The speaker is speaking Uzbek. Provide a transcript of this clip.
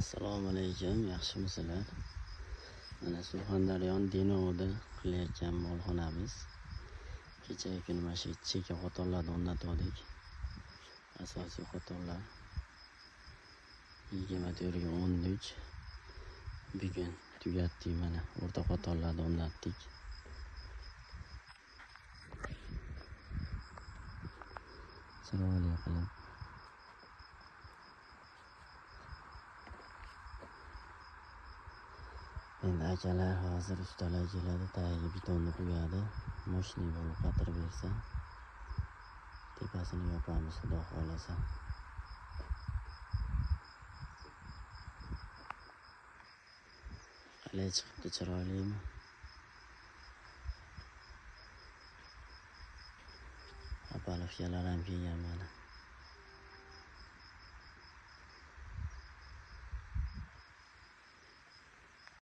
Assalomu alaykum, yaxshimisizlar? Mana Surxondaryoning Denovda qilayotgan molxonamiz. Kechagi kuni mana shu cheka xotorlarni o'rnatdik. Asosiy xotorlar 24 bugun tugatdik, mana o'rta xotorlarni o'rnatdik. Chiroyli qilib endi akalar hozir ustalar keladi, tagiga betonni qo'yadi, moshina bo'lib qatirib bersa tepasini yopamiz, xudo xohlasa. Qalay chiqibdi, chiroylimi? Apalofkalar ham kelgan mana.